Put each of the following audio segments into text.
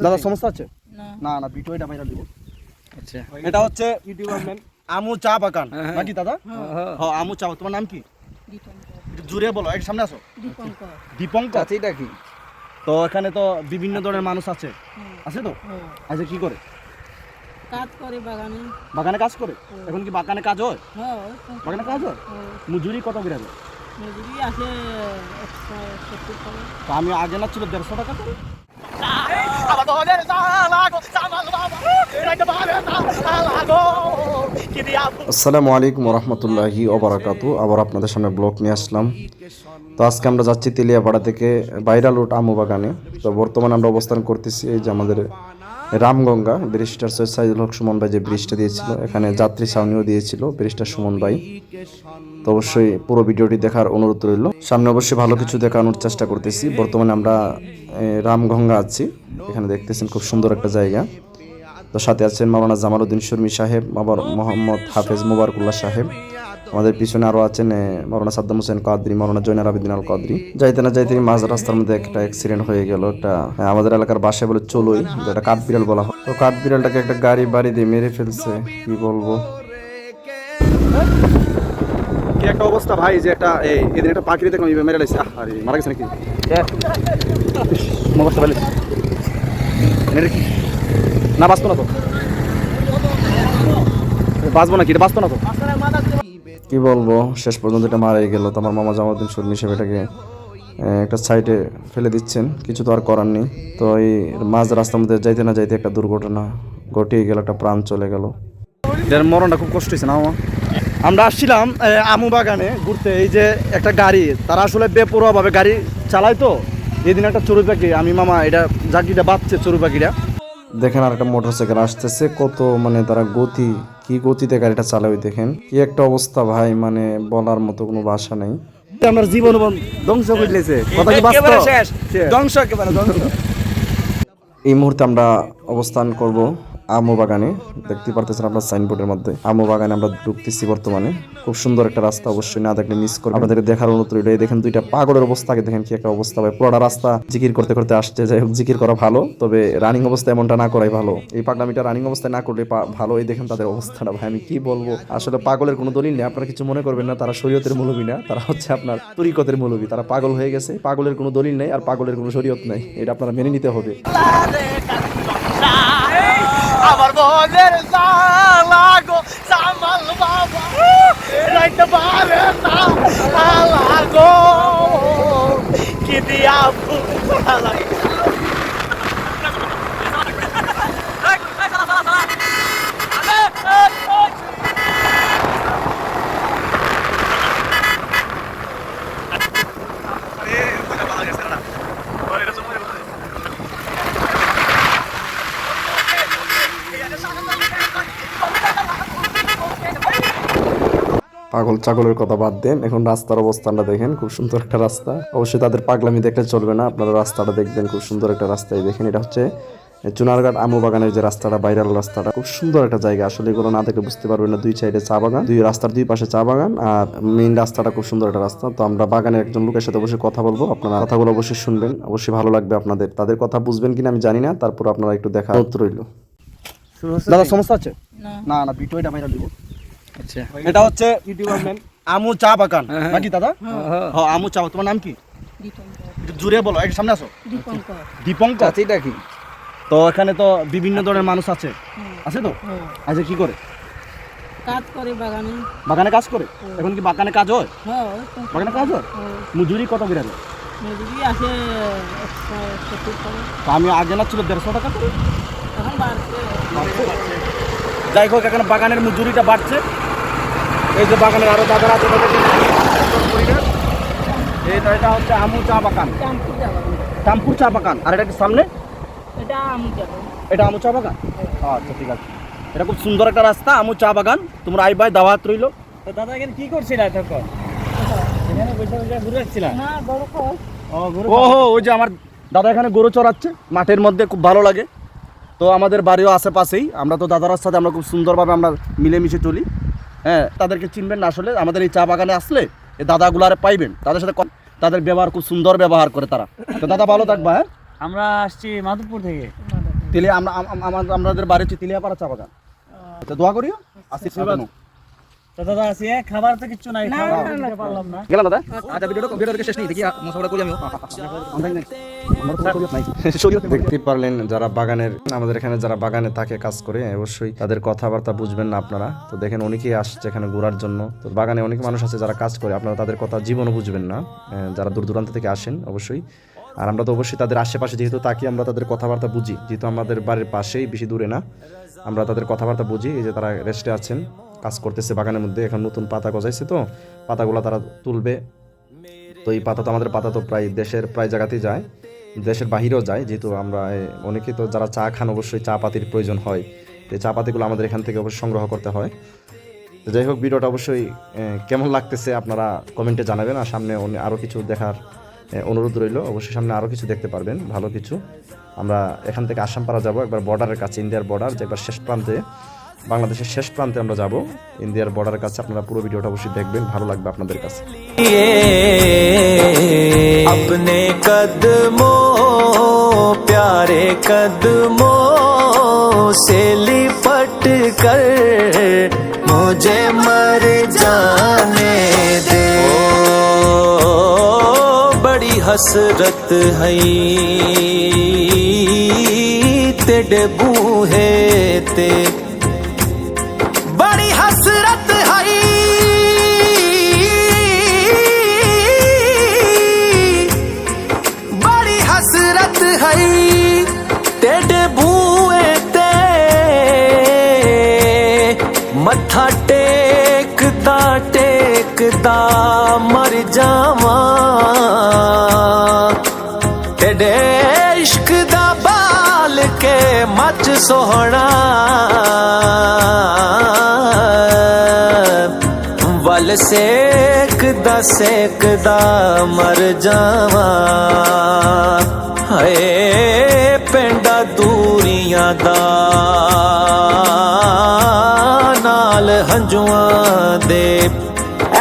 দাদা সমস্যা আছে? না না না ভিডিও এটা ভাইরাল দিব। আচ্ছা এটা হচ্ছে ইউটিউবার নেম আমু চা বাগান নাকি দাদা? হ্যাঁ আমু চা। তোমার নাম কি? দীপঙ্কর। একটু জোরে বলো, একটু সামনে আসো। দীপঙ্কর। দীপঙ্কর। চাচিটা কি? তো এখানে তো বিভিন্ন ধরনের মানুষ আছে, আছে তো? হ্যাঁ। আচ্ছা কি করে? কাজ করে বাগানে। বাগানে কাজ করে? এখন কি বাগানে কাজ হয়? হ্যাঁ। বাগানে কাজ হয়? মজুরি কত করে দেয়? মজুরি আছে 170 টাকা। তো আমি আগে না ছিল 150 টাকা করে। আসসালামু আলাইকুম রহমতুল্লাহি ওবারাকাতু। আবার আপনাদের সামনে ব্লগ নিয়ে আসলাম। তো আজকে আমরা যাচ্ছি তেলিয়াপাড়া থেকে ভাইরাল রুট আমু বাগানে। তো বর্তমানে আমরা অবস্থান করতেছি এই যে আমাদের রামগঙ্গা ব্যারিস্টার সৈয়দ সাইদুল হক সুমন ভাই যে ব্রিজটা দিয়েছিল, এখানে যাত্রী ছাউনিও দিয়েছিল ব্যারিস্টার সুমন ভাই। তো অবশ্যই পুরো ভিডিওটি দেখার অনুরোধ রইল। সামনে অবশ্যই ভালো কিছু দেখানোর চেষ্টা করতেছি। বর্তমানে আমরা রামগঙ্গা আছি, এখানে দেখতেছেন খুব সুন্দর একটা জায়গা। তো সাথে আছেন মাওলানা জামালউদ্দিন শর্মী সাহেব, আবার মোহাম্মদ হাফেজ মুবারকুল্লাহ সাহেব। আমাদের পিছনে আরও আছেন মাওলানা সাদ্দাম হোসেন কাদরি, মাওলানা জয়নাল আবেদিন আল কাদরি। যাইতে না যাইতে মাঝ রাস্তার মধ্যে একটা অ্যাক্সিডেন্ট হয়ে গেল। একটা আমাদের এলাকার বাসায় বলে চলুই, যেটা কাঠবিড়াল বলা হয়। তো কাঠবিড়ালটাকে একটা গাড়ি বাড়ি দিয়ে মেরে ফেলছে, কি বলবো। কি একটা অবস্থা ভাই, যে একটা এদের একটা পাখি দেখলাম মেরে লাইছে। আরে মারা গেছে নাকি? অবস্থা ভালো কি না বাঁচতো না তো? বাঁচবো নাকি? এটা বাঁচতো না তো? কি বলবো, শেষ পর্যন্ত এটা মারাই গেল। তো আমার মামা জামালউদ্দিন শর্মী সাহেব এটাকে একটা সাইডে ফেলে দিচ্ছেন, কিছু তো আর করার নেই। তো এই মাঝ রাস্তার মধ্যে যাইতে না যাইতে একটা দুর্ঘটনা ঘটিয়ে গেল, একটা প্রাণ চলে গেল। এর মরণটা খুব কষ্ট হয়েছে না মামা? আমরা আসছিলাম আমু বাগানে ঘুরতে, এই যে একটা গাড়ি, তারা আসলে বেপরোয়াভাবে গাড়ি চালায়। তো এই দিন একটা চড়ুই পাখি, আমি মামা এটা জাকিটা বাঁচছে চড়ুই পাখিটা। দেখেন আর একটা মোটরসাইকেল আসতেছে, কত মানে তারা গতি, কি গতিতে গাড়িটা চালাবে দেখেন, কি একটা অবস্থা ভাই, মানে বলার মতো কোনো ভাষা নেই। আমার জীবন ধ্বংস করে দিয়েছে। কথা কি বাস্তব? শেষ ধ্বংস, একেবারে ধ্বংস। এই মুহূর্তে আমরা অবস্থান করব আমু বাগানে। দেখতে পারতেছেন আপনার সাইনবোর্ডের মধ্যে আমু বাগানে আমরা ঢুকতেছি বর্তমানে। খুব সুন্দর একটা রাস্তা, অবশ্যই না দেখলে মিস করবেন। আপনাদের দেখার অনুরোধ রইল। এই দেখেন দুইটা পাগলের অবস্থা, আগে দেখেন কি একটা অবস্থা ভাই। পুরোটা রাস্তা জিকির করতে করতে আসছে। যাই হোক, জিকির করা ভালো, তবে রানিং অবস্থায় এমনটা না করাই ভালো। এই পাগলামিটা রানিং অবস্থায় না করলে ভালো। এই দেখেন তাদের অবস্থাটা ভাই, আমি কি বলবো। আসলে পাগলের কোনো দলিল নেই, আপনারা কিছু মনে করবেন না। তারা শরীয়তের মৌলবী না, তারা হচ্ছে আপনার তরিকতের মৌলবী। তারা পাগল হয়ে গেছে। পাগলের কোনো দলিল নেই আর পাগলের কোনো শরীয়ত নেই, এটা আপনারা মেনে নিতে হবে। আমার বোনের লাগো সামাল বাবা রাইতে পারে না লাগো কি দিয়া লাগো। পাগল ছাগলের কথা বাদ দেন, এখন রাস্তার অবস্থানটা দেখেন, খুব সুন্দর একটা রাস্তা। অবশ্যই তাদের পাগলামি দেখলে চলবে না, আপনারা রাস্তাটা দেখবেন, খুব সুন্দর একটা রাস্তায় দেখেন। এটা হচ্ছে চুনারঘাট আমু বাগানের যে রাস্তাটা, ভাইরাল রাস্তাটা, খুব সুন্দর একটা জায়গা। আসলে এগুলো না দেখলে বুঝতে পারবেন না। দুই সাইডে চা বাগান, দুই রাস্তার দুই পাশে চা বাগান, আর মেইন রাস্তাটা খুব সুন্দর একটা রাস্তা। তো আমরা বাগানের একজন লোকের সাথে অবশ্যই কথা বলবো, আপনারা কথাগুলো অবশ্যই শুনবেন, অবশ্যই ভালো লাগবে আপনাদের। তাদের কথা বুঝবেন কিনা আমি জানি না, তারপর আপনারা একটু দেখা রইল। দাদা সমস্যা আছে? না না না ভিডিও এটা ভাইরাল দিব। আচ্ছা এটা হচ্ছে ইউটিউবার নেম আমু চা বাগান নাকি দাদা? হ্যাঁ আমু চা। তোমার নাম কি? দীপঙ্কর। একটু জোরে বলো, একটু সামনে আসো। দীপঙ্কর। দীপঙ্কর। চাচিটা কি? তো এখানে তো বিভিন্ন ধরনের মানুষ আছে, আছে তো? আচ্ছা কি করে? কাজ করে বাগানে। বাগানে কাজ করে? এখন কি বাগানে কাজ হয়? হ্যাঁ। বাগানে কাজ হয়? মজুরি কত করে দেয়? মজুরি আছে 170 টাকা। তো আমি আগে না ছিল 150 টাকা করে। এখন বাড়ছে। যাই হোক, এখানে বাগানের মজুরিটা বাড়ছে। এই যে বাগানের আরো দাদারা আছে, এটা হচ্ছে আমু চা বাগান, চাঁদপুর যাবো। শ্যামপুর চা বাগান। আর এটা কি সামনে? এটা আমি যাবো। এটা আমু চা বাগান। আচ্ছা ঠিক আছে। এটা খুব সুন্দর একটা রাস্তা, আমু চা বাগান। তোমরা আই ভাই দাওয়াত রইল। তো দাদা এখানে কি করছিল এতক্ষণ? এখানে বসে বসে ঘুরে আসছিল? না বড় খোঁজ। ওহো, ওই যে আমার দাদা এখানে গরু চড়াচ্ছে মাঠের মধ্যে, খুব ভালো লাগে। তো আমাদের বাড়িও আশেপাশেই, আমরা তো দাদার সাথে আমরা খুব সুন্দরভাবে আমরা মিলেমিশে চলি। হ্যাঁ, তাদেরকে চিনবেন না আসলে, আমাদের এই চা বাগানে আসলে এই দাদাগুলারে পাইবেন, তাদের সাথে তাদের ব্যবহার খুব সুন্দর ব্যবহার করে তারা। তো দাদা ভালো থাকবা। হ্যাঁ আমরা আসছি মাধবপুর থেকে। তেলিয়া আমাদের বাড়ি হচ্ছে তেলিয়াপাড়া চা বাগান। তো দোয়া করিও আসি তো দাদা আসি খাবার তো কিচ্ছু নাই, না, খাবার না, না, দিতে পারলাম না। গেলাম দাদা। আচ্ছা ভিডিওটা শেষ নেই দেখি মশলা করি আমিও দেখতে পারলেন যারা বাগানের আমাদের এখানে যারা বাগানে থাকে কাজ করে অবশ্যই তাদের কথাবার্তা বুঝবেন না আপনারা। তো দেখেন অনেকেই আসছে এখানে ঘোরার জন্য। তো বাগানে অনেক মানুষ আছে যারা কাজ করে, আপনারা তাদের কথা জীবনও বুঝবেন না, যারা দূর দূরান্ত থেকে আসেন অবশ্যই। আর আমরা তো অবশ্যই তাদের আশেপাশে যেহেতু তাকি আমরা তাদের কথাবার্তা বুঝি, যেহেতু আমাদের বাড়ির পাশেই, বেশি দূরে না, আমরা তাদের কথাবার্তা বুঝি। এই যে তারা রেস্টে আছেন, কাজ করতেছে বাগানের মধ্যে। এখন নতুন পাতা গজাইছে, তো পাতাগুলো তারা তুলবে। তো এই পাতা তো আমাদের পাতা তো প্রায় দেশের প্রায় জায়গাতেই যায়, দেশের বাহিরেও যায়, যেহেতু আমরা অনেকেই তো যারা চা খান অবশ্যই চা পাতির প্রয়োজন হয়। তো এই চা পাতিগুলো আমাদের এখান থেকে অবশ্যই সংগ্রহ করতে হয়। তো যাই হোক, ভিডিওটা অবশ্যই কেমন লাগতেছে আপনারা কমেন্টে জানাবেন। আর সামনে আরও কিছু দেখার অনুরোধ রইল, অবশ্যই সামনে আরও কিছু দেখতে পারবেন ভালো কিছু। আমরা এখান থেকে আসামপাড়া যাব, একবার বর্ডারের কাছে, ইন্ডিয়ার বর্ডার, যে একবার শেষ প্রান্তে, বাংলাদেশের শেষ প্রান্তে আমরা যাব, ইন্ডিয়ার বর্ডারের কাছে। আপনারা পুরো ভিডিওটা অবশ্যই দেখবেন, ভালো লাগবে আপনাদের কাছে। अपने कदमों प्यारे कदमों से लिपट कर मुझे मर जाने दे। बड़ी हसरत है तेरे बूहे ते, बड़ी हसरत है हसरत है तेरे बूए ते, मत्था टेकदा टेकदा मर जावा। तेरे इश्क दा बाल के मच सोहना वल सेकदा मर जावा। हाय पिंडा दूरियां दा नाल हंजुआं दे,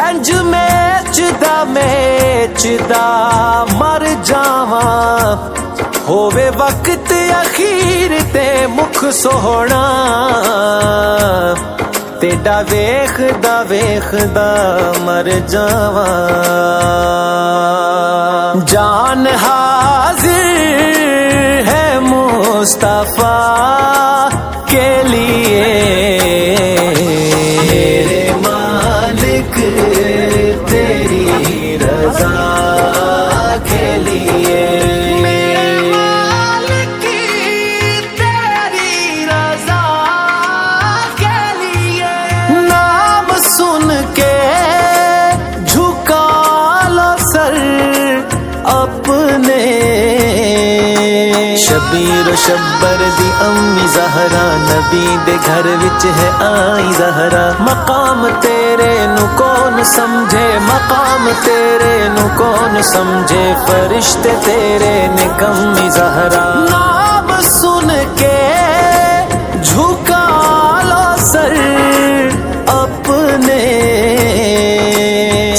इंज मेचदा मर जावा। होवे वक्त अखीर ते मुख सोहना, तेरा वेखदा वेखदा मर जावा। जान हाजिर है मुस्तफा के लिए, मेरे मालिक तेरी रजा के लिए, मेरे मालिक तेरी रजा के लिए। नाम सुन के झुका लो सर अपने, शबीर शब्बर दी अम्मी ज़हरा, नबी दे घर विच है आई ज़हरा। मकाम तेरे नु कौन समझे, मकाम तेरे नु कौन समझे, फरिश्ते तेरे ने कम्मी ज़हरा। नाम सुन के झुका लो सर अपने,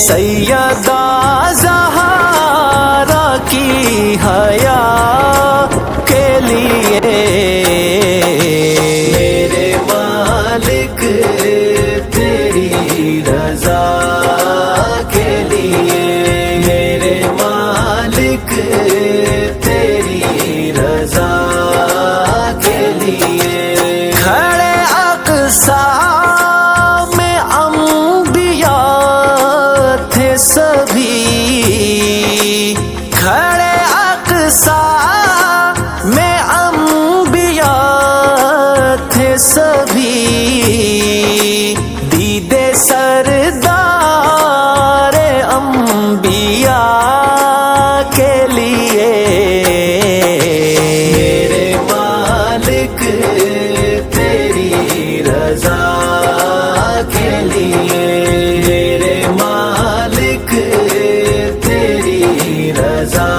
सैयदा ज़हरा की हया के लिए, मेरे मालिक तेरी रजा के लिए, मेरे मालिक तेरी रजा के लिए। खड़े अक़सा में अंबिया थे सभी, खड़े अक़सा में अंबिया थे सभी, दीदे सरदार अंबिया के लिए, मेरे मालिक तेरी रजा के लिए, मेरे मालिक तेरी रजा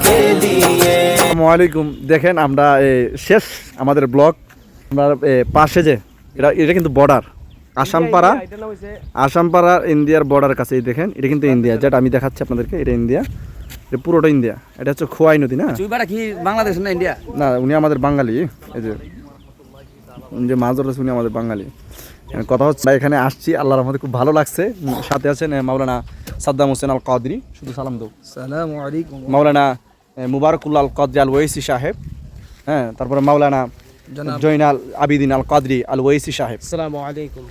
के लिए। আসসালামু আলাইকুম। দেখেন আমরা শেষ আমাদের ব্লগ, আমরা পাশে যে এটা কিন্তু বর্ডার, আসামপাড়া ইন্ডিয়ার বর্ডার কাছে। এই দেখেন এটা কিন্তু ইন্ডিয়া, যেটা আমি দেখাচ্ছি আপনাদেরকে, এটা ইন্ডিয়া। এটা পুরোটা ইন্ডিয়া। এটা হচ্ছে খোয়াই নদী না? চুইবাটা কি বাংলাদেশ না ইন্ডিয়া? না, উনি আমাদের বাঙালি। এই যে উনি যে মাছ ধরেছে উনি আমাদের বাঙালি। কথা হচ্ছে এখানে আসছি, আল্লাহর রহমতে খুব ভালো লাগছে। সাথে আছেন মাওলানা সাদ্দাম হোসেন আল কাদরি, শুধু সালাম দাও। আসসালামু আলাইকুম। মাওলানা মুবারকুল্লাহ আল কাদরি আল ওয়েসি সাহেব, হ্যাঁ, তারপরে মাওলানা জনাব জৈনাল আবিদিন আল কাদরি আল ওয়েসি সাহেব। আসসালামু আলাইকুম।